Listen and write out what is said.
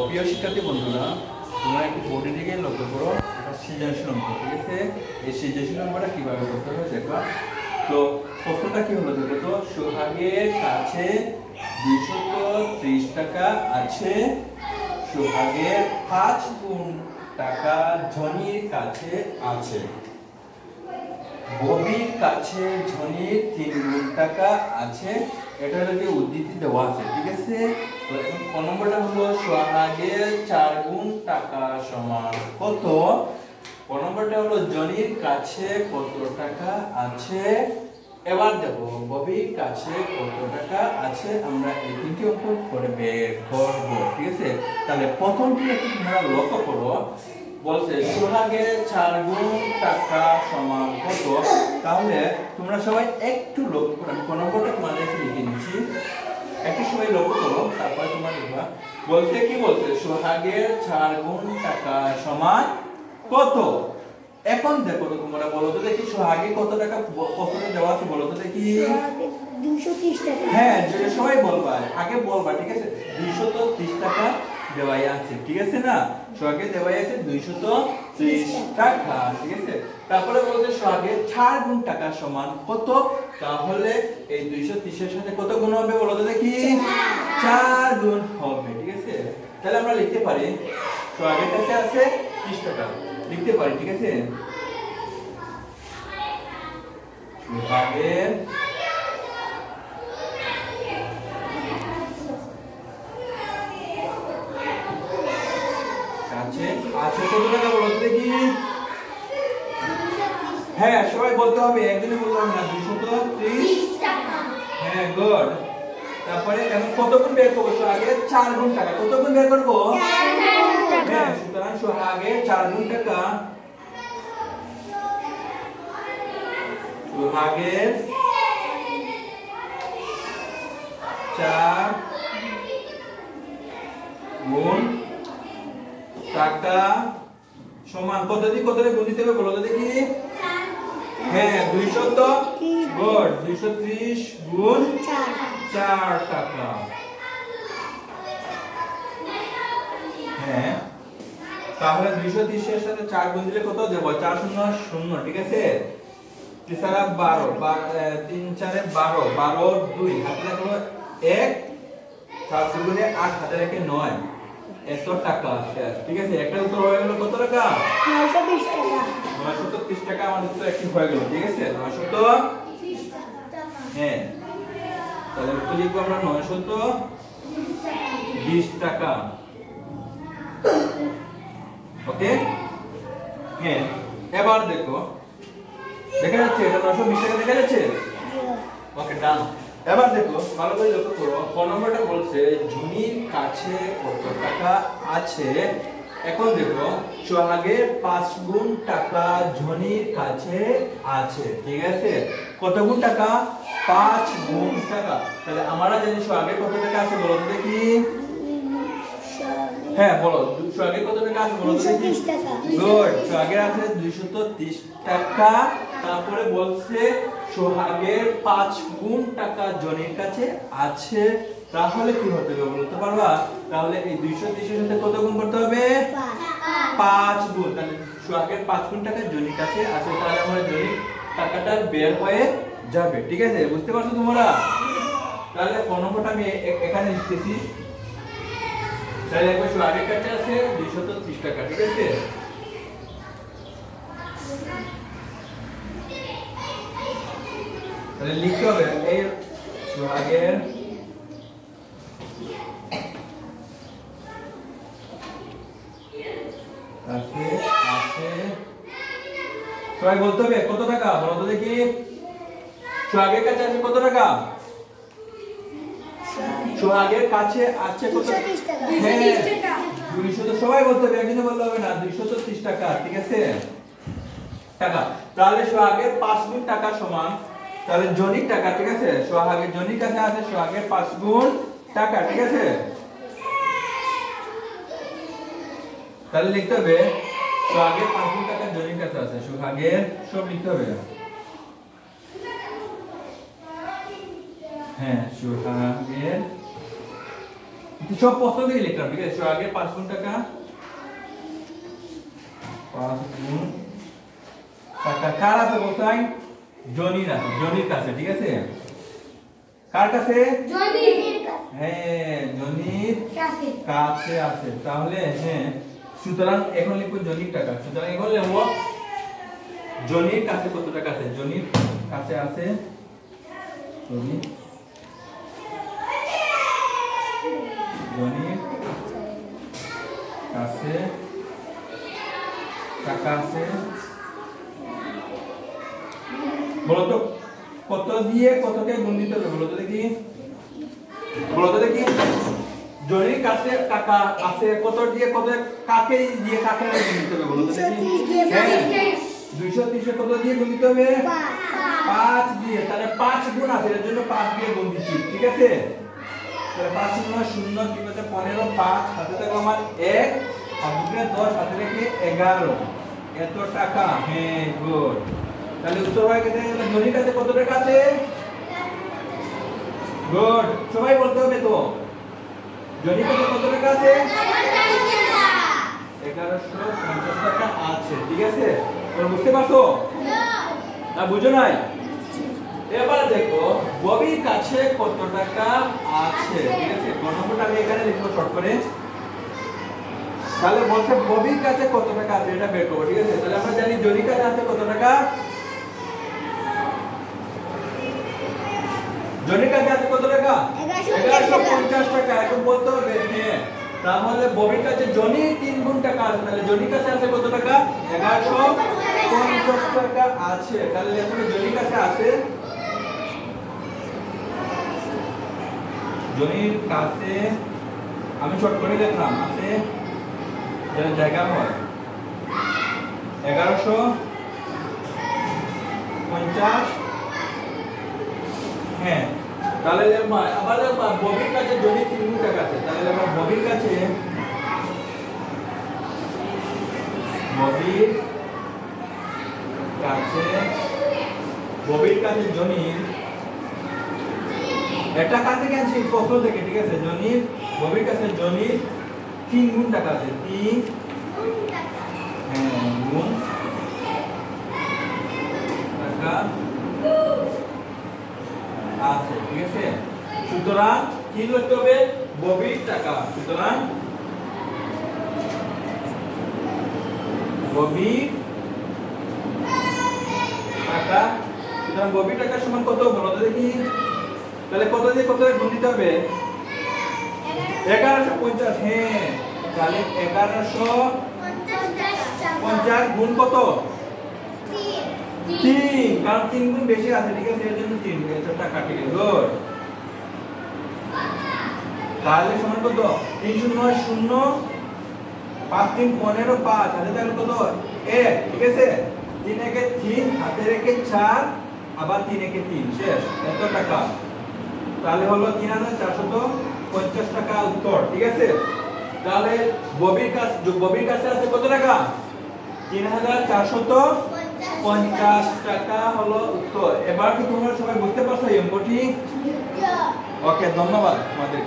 প্রিয় শিক্ষার্থী বন্ধুরা, তোমরা একটু বোর্ডে দিকে লক্ষ্য করো। এটা সৃজনশীল অঙ্ক, ঠিক আছে? এই সৃজনশীল অঙ্কটা কিভাবে করতে হবে দেখো। তো প্রশ্নটা কি হলো দেখো তো, সোহাগের কাছে 230 টাকা আছে। সোহাগের 5 গুণ টাকা ঝনির কাছে আছে। ববির কাছে ঝনির 3 গুণ টাকা আছে। এটা হলো উদ্ধৃতি দেওয়া আছে, ঠিক আছে? তো এখন ক নম্বরটা হলো সোহাগের 4 গুণ টাকা সমান কত। ক নম্বরটা হলো জনির কাছে কত টাকা আছে। এবার দেখো ববির কাছে কত টাকা আছে, আমরা এই তিনটি অঙ্ক করে বের করব, ঠিক আছে? তাহলে প্রথমটি একটু তোমরা লক্ষ্য করো, বলছে সোহাগের 4 গুণ টাকা সমান কত। তাহলে তোমরা সবাই একটু লক্ষ্য করো, আমি কোন নম্বরটা তোমাদের লিখে নিচ্ছি, একটু সবাই লক্ষ্য করো, তারপরে তোমরা লিখবা। বলতে কি বলছে, সোহাগের 4 গুণ টাকা সমান কত। এখন দেখো তো তোমরা বলো তো দেখি, সোহাগে কত টাকা প্রশ্নে দেওয়া আছে বলো তো দেখি। 230 টাকা। হ্যাঁ, যেটা সবাই বলবা, আগে বলবা, ঠিক আছে? 230 টাকা দেওয়াই আছে, ঠিক আছে না? সোহাগে দেওয়াই আছে 230 টাকা, ঠিক আছে? তারপরে বলতে সোহাগের 4 গুণ টাকা সমান কত। তাহলে এই 230 এর সাথে কত গুণ হবে বলো তো দেখি। 4 গুণ হবে, ঠিক আছে? তাহলে আমরা লিখতে পারি সোহাগের কাছে আছে 30 টাকা, লিখতে পারি, ঠিক আছে? সোহাগের আছে কত টাকা বলো তো দেখি। হ্যাঁ, সবাই বলতে হবে, একজনে বললাম না, 230 টাকা। হ্যাঁ, গুড। তারপরে এখন কত গুণ বের করব? আগে 4 গুণ টাকা, কত গুণ বের করব? 4 গুণ টাকা। হ্যাঁ, সুতরাং আগে 4 গুণ টাকা, আগে 4 গুণ টাকা সমান কত দিয়ে কত গুণ দিতে হবে বলো তো দেখি। হ্যাঁ, 230 গুণ 230 গুণ 4 টাকা। হ্যাঁ, তাহলে 230 এর সাথে 4 গুণ দিলে কত দেব? 4 0 0, ঠিক আছে? 3 4 12, 3 4 12, 12 2 হাতে রাখো 1, 4 গুণে 8 হাতে রেখে 9, এত টাকা শেষ, ঠিক আছে? একটা উত্তর হয়ে গেল কত টাকা? 920 টাকা। 930 টাকা আমাদের উত্তর একটি হয়ে গেল, ঠিক আছে? 930 টাকা। হ্যাঁ, তাহলে উত্তর লিখবো আমরা 920 টাকা। ওকে, হ্যাঁ। এবার দেখো, দেখা যাচ্ছে এটা 920 টাকা দেখা যাচ্ছে। ওকে, ডান। এবার দেখো ভালো করে লক্ষ্য করো, ক নম্বরটা বলছে ঝুনির কাছে কত টাকা আছে। এখন দেখো সোহাগের 5 গুণ টাকা ঝুনির কাছে আছে, ঠিক আছে? কত গুণ টাকা? 5 গুণ টাকা। তাহলে আমরা জানি সোহাগের কত টাকা আছে বলো তো দেখি। হ্যাঁ, বলো সোহাগের কত টাকা আছে বলো তো দেখি। 230 টাকা। গুড, সোহাগের আছে 230 টাকা। তারপরে বলছে সোহাগের 5 গুণ টাকা জনের কাছে আছে। তাহলে কি হতে হবে বলতে পারবা? তাহলে এই 230 এর সাথে কত গুণ করতে হবে? 5 গুণ। তাহলে সোহাগের 5 গুণ টাকা জনের কাছে আছে, তাহলে আমরা জনের টাকাটা বের হয়ে যাবে, ঠিক আছে? বুঝতে পারছো তোমরা? তাহলে কোন নম্বরটা আমি এখানে লিখতেছি। তাহলে একবার সোহাগের কাছে আছে 230 টাকা, ঠিক আছে? তাহলে লিখতে হবে এই সোহাগের আছে আছে, সবাই বলতে হবে কত টাকা বলো তো দেখি। সোহাগের কাছে আছে কত টাকা? সোহাগের কাছে আছে কত? 230 টাকা। হ্যাঁ, 200 তো সবাই বলতে হবে, একদিনে বললে হবে না। 230 টাকা, ঠিক আছে? টাকা। তাহলে সোহাগের 5 গুণ টাকা সমান, তাহলে জনির টাকা, ঠিক আছে? সোহাগের জনির কাছে আছে সোহাগের 5 গুণ টাকা, ঠিক আছে? তাহলে লিখতে হবে সোহাগের 5 গুণ টাকা জনির কাছে আছে। সোহাগের সব লিখতে হবে। হ্যাঁ, সোহাগের সব প্রশ্ন থেকে লিখলাম, ঠিক আছে? আগে 5 গুণ টাকা, 5 গুণ টাকা কার আছে বলতাই? জনির আছে, জনির কাছে, ঠিক আছে? কার কাছে? হ্যাঁ, জনির কাছে আছে। তাহলে হ্যাঁ, সুতরাং এখন লিখব জনির টাকা। সুতরাং এখন লিখব জনির কাছে কত টাকা আছে? জনির কাছে আছে, জনির কাছে টাকা আছে। বলো তো কত দিয়ে কতকে গুণ দিতে হবে? বলো তো দেখি, জনির কাছে টাকা আছে, কত দিয়ে কত, কাকে দিয়ে কাকে গুণ দিতে হবে? বলো তো দেখি। 230 কত দিয়ে গুণ দিতে হবে? 5 দিয়ে। তাহলে 5 গুণ আছে, এর জন্য 5 দিয়ে গুণ দিচ্ছি, ঠিক আছে? তাহলে 5 × 0 কি বলতে 15, 5 হাতে থাকলো আমার 1 আর 10 হাতে রেখে 11, এত টাকা। হ্যাঁ, গুড। তাহলে উত্তর হয়ে গেছে জনির কাছে কত টাকা আছে? গুড, সবাই বলতে হবে তো। জনির কাছে কত টাকা আছে? 1150 টাকা আছে, ঠিক আছে? তোমরা বুঝতে পারছো না? বুঝো নাই? এবার দেখো ববির কাছে কত টাকা আছে, ঠিক আছে? গণনাটা আমি এখানে লিখবো শর্ট করে। তাহলে বলছে ববির কাছে কত টাকা আছে, এটা বের করব, ঠিক আছে? তাহলে আমরা জানি জনির কাছে আছে কত টাকা? জনির কাছে আছে কত টাকা? 1150 টাকা। এখন বলতে হবে হ্যাঁ, তাহলে ববির কাছে জনির 3 গুণ টাকা আছে। তাহলে জনির কাছে আছে কত টাকা? 1150 টাকা আছে। তাহলে এখন জনির কাছে আছে, জনির কাছে আমি শর্ট করে লিখলাম, আছে যেন জায়গা হয় 1150। হ্যাঁ, তাহলে আবার ববির কাছে জনির 3 গুণ টাকা আছে। তাহলে আমরা ববির কাছে জনির এটা কাছে গেছে প্রশ্ন থেকে, ঠিক আছে? জনির ববির কাছে জনির 3 গুণ টাকা আছে, 3 গুণ টাকা আছে, ঠিক আছে? সুতরাং কি লিখতে হবে? ববির টাকা। সুতরাং ববির টাকা, সুতরাং ববির টাকা সমান কত? বলো তো দেখি। তাহলে কত দিয়ে কত গুণ দিতে হবে? 1150। হ্যাঁ, তাহলে 1150 গুণ কত? 3, কারণ 3 গুণ বেশি আছে, ঠিক আছে? এর জন্য 3 টাকা, ঠিক আছে? গুড। তাহলে সমান কত? 3 × 0 5 × 3 15, 5 হাতে থাকলে কত? 1, ঠিক আছে? 3 × 1 3 হাতে রেখে 4, আবার 3 × 1 3, শেষ। এত টাকা। তাহলে হলো 3450 টাকা উত্তর, ঠিক আছে? তাহলে ববির কাছে আছে কত টাকা? 3450 টাকা হলো উত্তর। এবার কি তোমরা সবাই বুঝতে পারছো এই অঙ্কটি? ওকে, ধন্যবাদ তোমাদের।